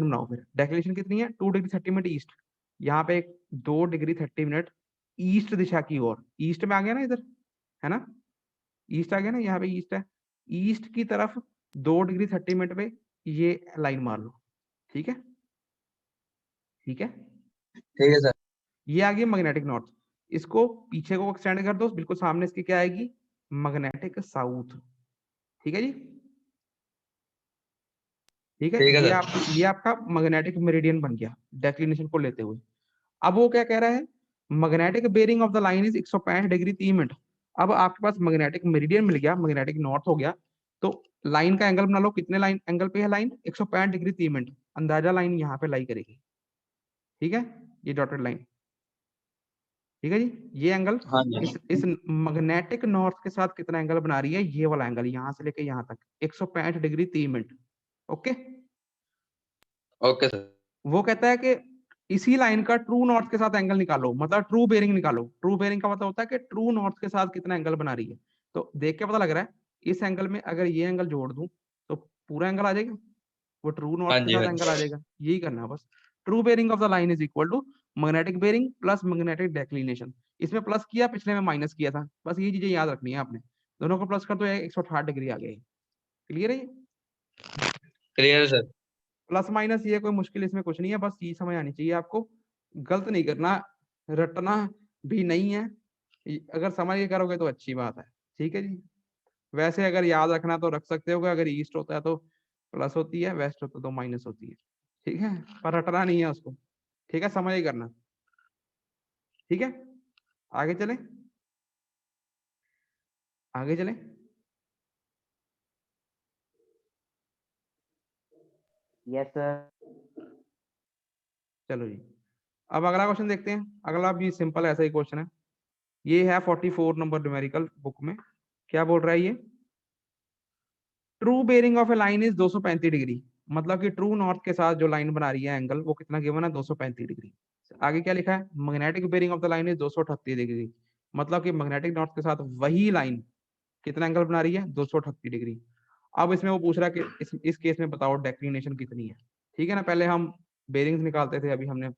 बनाओ फिर। डेक्लिनेशन कितनी है, 2 डिग्री 30 मिनट ईस्ट, यहाँ पे 2 डिग्री 30 मिनट ईस्ट दिशा की ओर, ईस्ट में आ गया ना इधर, है ना, ईस्ट आ गया ना, यहाँ पे ईस्ट है, ईस्ट की तरफ 2 डिग्री 30 मिनट पे ये लाइन मार लो। ठीक है, ठीक है, ठीक है सर। ये आ गई मैग्नेटिक नॉर्थ। इसको पीछे को एक्सटेंड कर दो, बिल्कुल सामने इसके क्या आएगी, मैग्नेटिक साउथ। ठीक है जी, ठीक है, ठीक है ये सर। आप, ये आपका मैग्नेटिक मेरिडियन बन गया डेक्लिनेशन को लेते हुए। अब वो क्या कह रहा है, magnetic bearing of the line is 165 degree 3 minute. अब आपके पास मैग्नेटिक मेरिडियन मिल गया, मैग्नेटिक नॉर्थ हो गया, तो लाइन का एंगल बना लो, कितने लाइन एंगल पे है लाइन, 165 डिग्री 3 मिनट, अंदाजा लाइन यहाँ पे लाई करेगी। ठीक है, ये डॉटेड लाइन, ठीक है जी, ये एंगल हाँ जी। इस मैग्नेटिक नॉर्थ के साथ कितना एंगल बना रही है, ये वाला एंगल यहाँ से लेके यहाँ तक 165 degree 3 minute. Okay, okay sir. वो कहता है कि इसी लाइन का ट्रू नॉर्थ के साथ एंगल निकालो, मतलब ट्रू बेरिंग निकालो। ट्रू बेरिंग का मतलब होता है कि ट्रू नॉर्थ के साथ कितना एंगल बना रही है। तो देख के पता लग रहा है, इस एंगल में अगर ये एंगल जोड़ दूं तो पूरा एंगल आ जाएगा, वो ट्रू हाँ नॉर्थ के जी, हाँ साथ एंगल आ जी। जाएगा। यही करना है बस। True bearing of the line is equal to magnetic bearing plus magnetic declination. इसमें प्लस किया, पिछले में माइनस किया था, बस ये चीजें याद रखनी है आपने। दोनों को प्लस कर दो, 160 डिग्री आ गई। क्लियर है ये? क्लियर है सर। प्लस माइनस ये कोई मुश्किल इसमें कुछ नहीं है, बस चीज समझ आनी चाहिए आपको, गलत नहीं करना, रटना भी नहीं है। अगर समझ के करोगे तो अच्छी बात है। ठीक है जी, वैसे अगर याद रखना तो रख सकते हो, अगर ईस्ट होता है तो प्लस होती है, वेस्ट होता है तो माइनस होती है। ठीक है, पर रटना नहीं है उसको। ठीक है, समझ ही करना। ठीक है, आगे चले, आगे चले। Yes sir. चलो जी, अब अगला क्वेश्चन देखते हैं। अगला भी सिंपल ऐसा ही क्वेश्चन है, ये है 44 नंबर न्यूमेरिकल बुक में। क्या बोल रहा है ये, true bearing of a line is 235 degree, मतलब कि ट्रू नॉर्थ के साथ जो लाइन बना रही है एंगल, वो कितना गिवन है, 235 डिग्री। आगे क्या लिखा है, magnetic bearing of the line is 238 degree, मतलब कि मैग्नेटिक नॉर्थ के साथ वही लाइन कितना एंगल बना रही है, 238 डिग्री। अब इसमें वो पूछ रहा है कि इस केस में बताओ डेक्लिनेशन कितनी है। ठीक है ना, पहले हम बेरिंग्स निकालते थे, अभी हमने,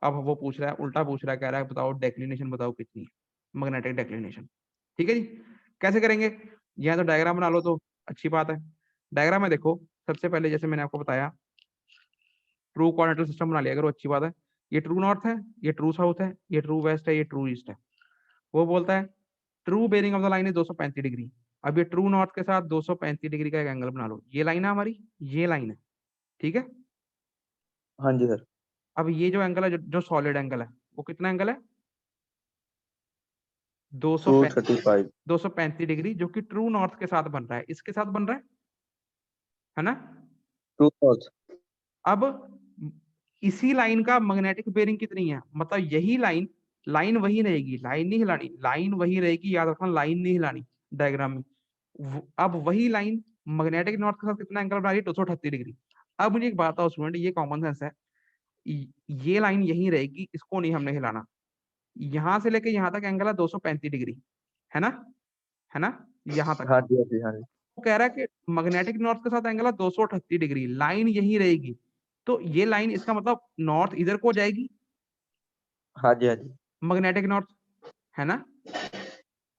अब वो पूछ रहा है, उल्टा पूछ रहा है, कह रहा है बताओ डेक्लिनेशन बताओ कितनी है, मैग्नेटिक डेक्लिनेशन। ठीक है जी, कैसे करेंगे, यहाँ तो डायग्राम बना लो तो अच्छी बात है। डायग्राम में देखो, सबसे पहले जैसे मैंने आपको बताया, ट्रू कोऑर्डिनेट सिस्टम बना लिया करो, अच्छी बात है। ये ट्रू नॉर्थ है, ये ट्रू साउथ है, ये ट्रू वेस्ट है, ये ट्रू ईस्ट है। वो बोलता है true bearing of the line है 235 डिग्री। अब ये ट्रू नॉर्थ के साथ 235 डिग्री का एक एंगल बना लो, ये लाइन है हमारी, ये लाइन है। ठीक है, हाँ जी सर। अब ये जो एंगल है, जो सॉलिड एंगल है, वो कितना एंगल है, 235। 235 डिग्री, जो कि ट्रू नॉर्थ के साथ बन रहा है, इसके साथ बन रहा है ना। True north. अब इसी लाइन का मैग्नेटिक बेरिंग कितनी है, मतलब यही लाइन, लाइन वही रहेगी, लाइन नहीं हिलानी, लाइन वही रहेगी, याद रखना, लाइन नहीं हिलानी डायग्राम में। अब वही लाइन मैग्नेटिक नॉर्थ के साथ कितना एंगल बना रही है, 238 डिग्री। अब मुझे एक बात बताओ स्टूडेंट, ये कॉमन सेंस है, ये लाइन यही रहेगी, इसको नहीं हमने हिलाना, यहां से लेके यहां तक एंगल है 235 डिग्री, है ना, है ना, यहां तक। हाँ जी, हाँ जी, हाँ जी। वो कह रहा है कि मैग्नेटिक नॉर्थ के साथ एंगल है 238 डिग्री, लाइन यही रहेगी, तो ये लाइन, इसका मतलब नॉर्थ इधर को जाएगी, हाँ जी, हाँ जी। मैग्नेटिक नॉर्थ, है ना।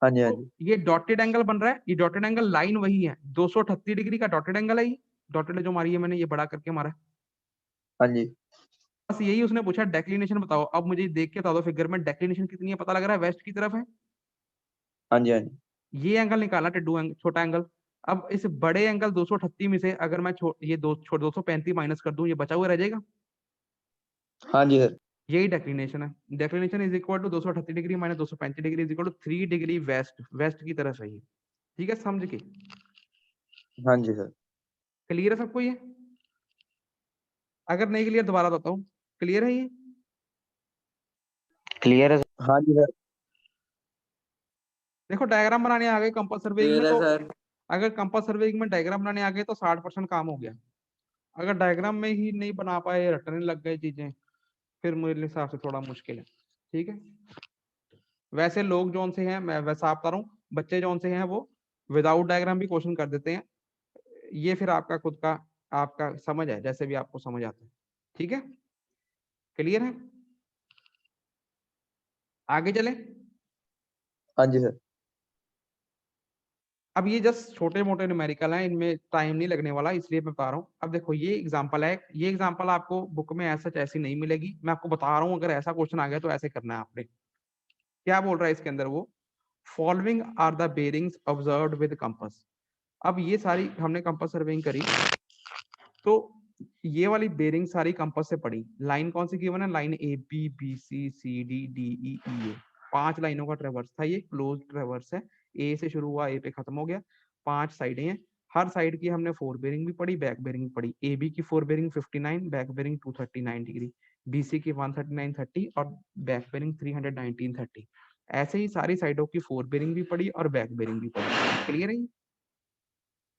हाँ जी, हाँ तो जी। ये डॉटेड एंगल बन रहा है, ये डॉटेड एंगल लाइन वही है, 238 डिग्री का डॉटेड एंगल है ये, डॉटेड जो मारी है मैंने, ये बड़ा करके मारा है। हाँ जी। बस यही उसने पूछा, डेक्लिनेशन बताओ। अब मुझे देख के बता दो फिगर में डेक्लिनेशन कितनी है, पता लग रहा है वेस्ट की तरफ है। हाँ जी, हाँ जी। ये एंगल निकाला, टिड्डू एंगल, छोटा एंगल। अब इस बड़े एंगल 238 में से अगर मैं ये 235 माइनस कर दूं, ये बचा हुआ रह जाएगा। हाँ जी सर। यही डेक्लिनेशन है। Declination is equal to 238 degree minus 235 degree is equal to 3 degree west, west की तरफ है ये। ठीक है, समझ के, हाँ जी सर। क्लियर है सबको ये? अगर नहीं क्लियर दोबारा बताता हूँ, क्लियर है ये? क्लियर है सर। हाँ जी सर। देखो डायग्राम बनाने आ गए कंपास सर्वेइंग में, क्लियर है तो सर। अगर कंपास सर्वेइंग में डायग्राम बनाने आ गए तो 60% काम हो गया। अगर डायग्राम में ही नहीं बना पाए, रटने लग गए चीजें, फिर मेरे हिसाब से थोड़ा मुश्किल है। ठीक है, वैसे लोग जोन से हैं, मैं वैसा आप बता रहा हूँ, बच्चे जोन से हैं वो विदाउट डायग्राम भी क्वेश्चन कर देते हैं। ये फिर आपका खुद का, आपका समझ है, जैसे भी आपको समझ आता है। ठीक है, क्लियर है? आगे चले। हाँ जी सर। अब ये जस्ट छोटे मोटे न्यूमेरिकल हैं, इनमें टाइम नहीं लगने वाला, इसलिए मैं बता रहा हूँ। अब देखो ये एग्जांपल है, ये एग्जांपल आपको बुक में ऐसा ऐसी नहीं मिलेगी, मैं आपको बता रहा हूँ, अगर ऐसा क्वेश्चन आ गया तो ऐसे करना है आपने। क्या बोल रहा है इसके अंदर वो, following are the bearings observed with compass. अब ये सारी हमने कंपास सर्वेइंग करी, तो ये वाली बेरिंग सारी कंपास से पड़ी। लाइन कौन सी गिवन है, line A B B C C D D E E A, 5 लाइनों का ट्रेवर्स था, ये क्लोज ट्रेवर्स है, ए से शुरू हुआ ए पे खत्म हो गया, 5 साइडें हैं, हर साइड की हमने 4 बेरिंग भी पड़ी, बैक बेरिंग भी पड़ी। ए बी की 4 bearing 59, back bearing 239 degree, B C की 139 30 और बैक बेरिंग 319 30। ऐसे ही सारी साइडों की 4 बेरिंग भी पड़ी और बैक बेरिंग भी पड़ी। क्लियर है?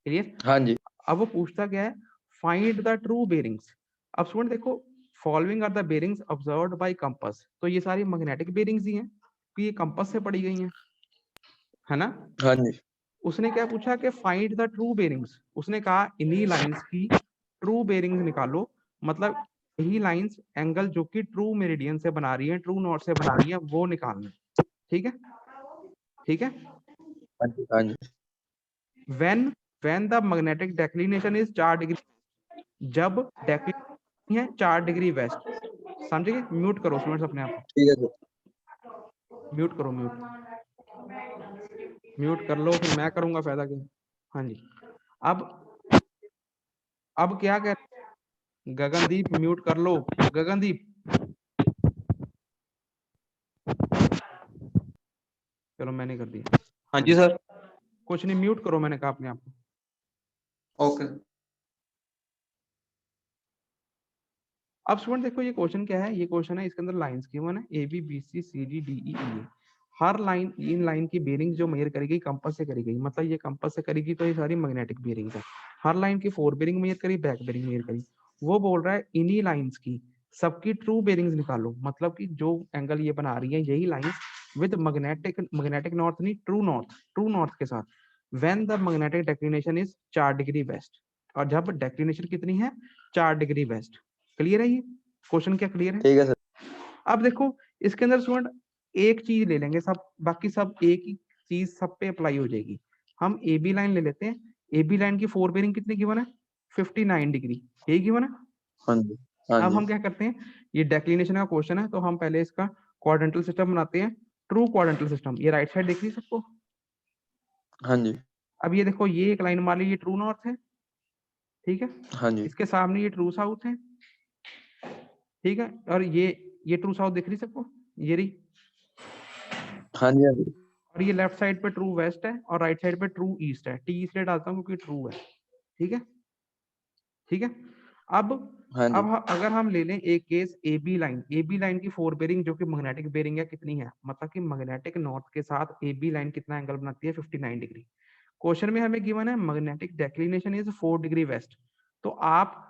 क्लियर? हाँ जी। अब वो पूछता क्या है, फाइंड द ट्रू बेरिंग्स। अब स्टूडेंट देखो, following are the bearings observed by compass, तो ये सारी मैग्नेटिक बेरिंग्स ही हैं, कि ये कंपास से पड़ी गई हैं, है ना? हाँ जी। उसने क्या पूछा कि फाइंड द ट्रू बेरिंग्स, उसने कहा इन्हीं लाइंस की ट्रू बेरिंग्स निकालो, मतलब यही लाइंस एंगल जो कि ट्रू मेरिडियन से बना रही है, ट्रू नॉर्थ से बना रही है, वो निकालना। ठीक है, ठीक है। हाँ जी। हाँ जी। when the magnetic declination is 4 degree, जब डेक्लिनेशन है 4 डिग्री वेस्ट, समझ गए? म्यूट करो स्टूडेंट्स अपने आप ठीक है सर। को, म्यूट करो, म्यूट कर लो, फिर मैं करूंगा, फायदा क्या? हाँ जी। अब क्या कह, गगनदीप म्यूट कर लो, गगनदीप। चलो मैंने कर दिया। हाँ जी सर। कुछ नहीं, म्यूट करो, मैंने कहा अपने आप को। ओके। अब स्टूडेंट देखो ये क्वेश्चन क्या है, ये क्वेश्चन है, इसके अंदर लाइंस गिवन है A B B C C D D E E. हर लाइन, इन लाइन की बेरिंग जो मेजर करी गई कंपास से करी गई, मतलब ये कंपास से करेगी तो ये सारी मैग्नेटिक बेरिंग्स है। हर लाइन की 4 बेरिंग मेजर करी, बैक बेरिंग मेजर करी। वो बोल रहा है इन्हीं लाइंस की सबकी ट्रू बेरिंग्स निकालो, मतलब कि जो एंगल ये बना रही है यही लाइंस विद मैग्नेटिक नॉर्थ नहीं, ट्रू नॉर्थ के साथ, when the magnetic declination is 4 degree west, और जब डेक्लिनेशन कितनी है, 4 डिग्री वेस्ट। क्लियर है? ये क्वेश्चन क्या क्लियर है? ठीक है सर। अब देखो इसके अंदर स्टूडेंट एक चीज ले लेंगे, सब बाकी सब एक ही चीज सब पे अप्लाई हो जाएगी। हम ए बी लाइन ले लेते हैं, ए बी लाइन की 4 बेरिंग कितनी गिवन है, 59 डिग्री, यही गिवन है। हाँ जी। हाँ अब जी। हम क्या करते हैं, ये डेक्लिनेशन का क्वेश्चन है, तो हम पहले इसका क्वाड्रेंटल सिस्टम बनाते हैं, ट्रू क्वाड्रेंटल सिस्टम। ये राइट साइड देख रही है सबको? हाँ जी। अब ये देखो, ये एक लाइन मान ली, ये ट्रू नॉर्थ है, ठीक है, हाँ जी। इसके सामने ये ट्रू साउथ है, ठीक है, और ये ट्रू साउथ दिख रही सबको, ये रही, हाँ जी। हाँ जी। और ये लेफ्ट साइड पे ट्रू वेस्ट है और राइट साइड पे ट्रू ईस्ट है। टी इसलिए डालता हूँ क्योंकि ट्रू है, ठीक है, ठीक है। अब हाँ जी। अगर हम ले लें एक केस, ए बी लाइन की 4 बेरिंग जो कि मैग्नेटिक बेरिंग है, कितनी है, मतलब कि मैग्नेटिक नॉर्थ के साथ ए बी लाइन कितना एंगल बनाती है, 59 डिग्री। क्वेश्चन में हमें गिवन है magnetic declination is 4 degree west, तो आप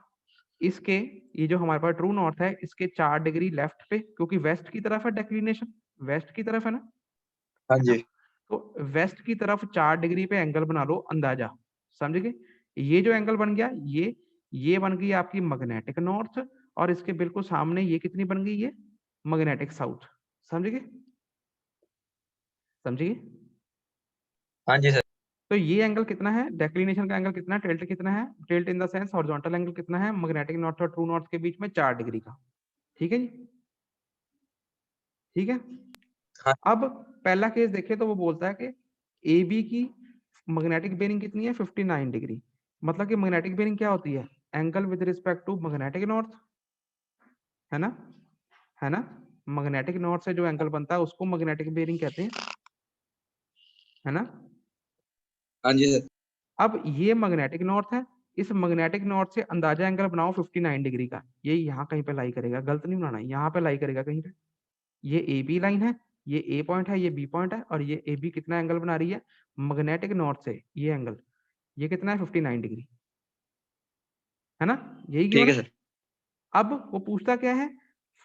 इसके, ये जो हमारे पास ट्रू नॉर्थ है, इसके 4 डिग्री लेफ्ट पे, क्योंकि वेस्ट की तरफ है डेक्लिनेशन, वेस्ट की तरफ है ना, हाँ है ना? जी। तो वेस्ट की तरफ 4 डिग्री पे एंगल बना लो अंदाजा, समझ गए? ये जो एंगल बन गया, ये बन गई आपकी मैग्नेटिक नॉर्थ, और इसके बिल्कुल सामने ये कितनी बन गई, ये मैग्नेटिक साउथ। समझ गए? समझिए। हाँ जी सर। तो ये एंगल कितना है, डेक्लिनेशन का एंगल कितना है, टिल्ट कितना है, tilt in the sense horizontal angle कितना है, मैग्नेटिक नॉर्थ और ट्रू नॉर्थ के बीच में 4 डिग्री का। ठीक है जी, ठीक है। हाँ। अब पहला केस देखें तो वो बोलता है कि ए बी की मैग्नेटिक बेरिंग कितनी है, 59 डिग्री। मतलब कि मैग्नेटिक बेरिंग क्या होती है, angle with respect to magnetic north, है ना, है ना। मैग्नेटिक नॉर्थ से जो एंगल बनता है उसको मैग्नेटिक बेरिंग कहते हैं, है ना। हाँ जी सर। अब ये मैग्नेटिक नॉर्थ है, इस मैग्नेटिक नॉर्थ से अंदाजा एंगल बनाओ 59 डिग्री का, ये यहाँ कहीं पे लाई करेगा, गलत नहीं बनाना, यहाँ पे लाई करेगा कहीं पे। ये ए बी लाइन है, ये ए पॉइंट है, ये बी पॉइंट है, और ये ए बी कितना एंगल बना रही है मैग्नेटिक नॉर्थ से, ये एंगल, ये कितना है 59 डिग्री, है ना, यही ठीक गिवन है है। सर। अब वो पूछता क्या है,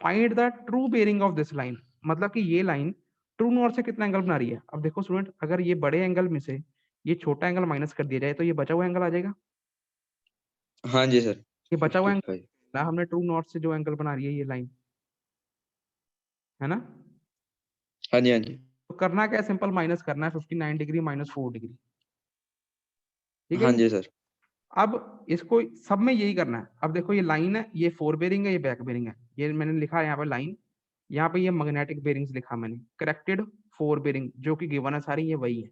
find the true bearing of this line, मतलब कि ये लाइन ट्रू नॉर्थ से कितना एंगल बना रही है। अब देखो स्टूडेंट, अगर ये बड़े एंगल में से ये छोटा एंगल माइनस कर दिया जाए तो ये बचा हुआ एंगल आ जाएगा, हाँ जी सर। ये बचा हुआ एंगल, 55। ना हमने ट्रू नॉर्थ से जो एंगल बना रही है ये लाइन, है ना। हाँ जी, हाँ जी, तो करना क्या है, सिंपल माइनस करना है 59 डिग्री माइनस 4 डिग्री, ठीक है हाँ जी। जी सर। अब इसको सब में यही करना है। अब देखो ये लाइन है, ये फोर बेरिंग है, ये बैक बेरिंग है, ये मैंने लिखा है यहाँ पे लाइन, यहाँ पे ये मैग्नेटिक बेरिंग्स लिखा मैंने, करेक्टेड फोर बेरिंग जो कि गिवन है सारी ये वही है,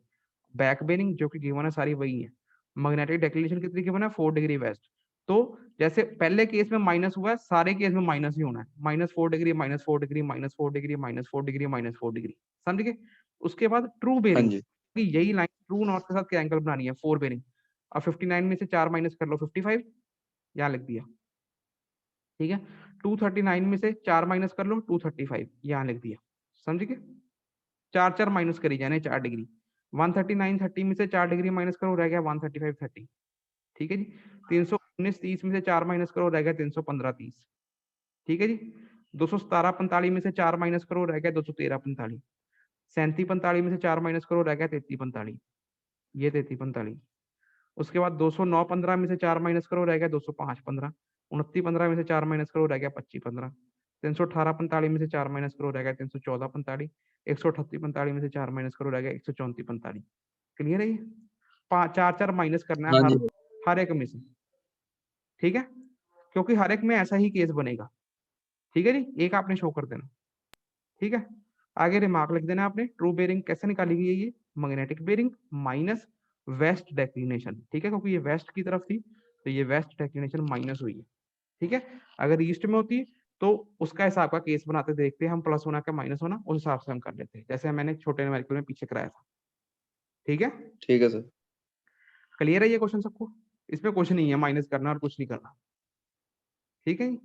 बैक बेरिंग जो कि गिवन है सारी वही है, मैग्नेटिक डेक्लिनेशन कितनी गिवन है 4 डिग्री वेस्ट। तो जैसे पहले केस में माइनस हुआ है, सारे केस में माइनस ही होना है, -4 degree -4 degree -4 degree -4 degree -4 degree, समझ गए। उसके बाद ट्रू हाँ बेरिंग, जी, यही लाइन ट्रू नॉर्थ के साथ क्या एंगल बनानी है, फोर बेरिंग। अब 59 में से 4 माइनस कर लो 55, यहाँ लिख दिया, ठीक है। 239 में से 4 माइनस कर लो 235, यहाँ लिख दिया, समझ गए। 4 माइनस करी जाने 4 डिग्री, 139 30 में से 4 डिग्री माइनस करो रह गया 135 30, ठीक है जी। 319 30 में से 4 माइनस करो रह गया 315 30, ठीक है जी। 217 45 में से 4 माइनस करो रह गया 213 45, 37 45 में से 4 माइनस करो रह गया 33 45, ये 33 45। उसके बाद 209 15 में से 4 माइनस करो रह गया 205 15, 29 15 में से 4 माइनस करो रह गया 25 15, 318 45 में से 4 माइनस करो रह गया 314 45, 138 45 में से 4 माइनस करो रह गया 134 45। क्लियर है ये, 4 माइनस करना है हाँ हर जी, हर एक में से, ठीक है, क्योंकि हर एक में ऐसा ही केस बनेगा, ठीक है जी। एक आपने शो कर देना, ठीक है। आगे रिमार्क लिख देना आपने, ट्रू बेरिंग कैसे निकाली गई है ये, magnetic bearing minus west declination, ठीक है, क्योंकि ये वेस्ट की तरफ थी तो ये वेस्ट डेक्लिनेशन माइनस हुई है, ठीक है। अगर ईस्ट में होती तो उसका हिसाब का केस बनाते, देखते हम प्लस होना क्या माइनस होना, उस हिसाब से हम कर लेते, जैसे मैंने छोटे न्यूमेरिकल में पीछे कराया था, ठीक है। ठीक है सर। क्लियर है ये क्वेश्चन सबको, इसमें कुछ नहीं है माइनस करना और कुछ नहीं करना, ठीक है जी।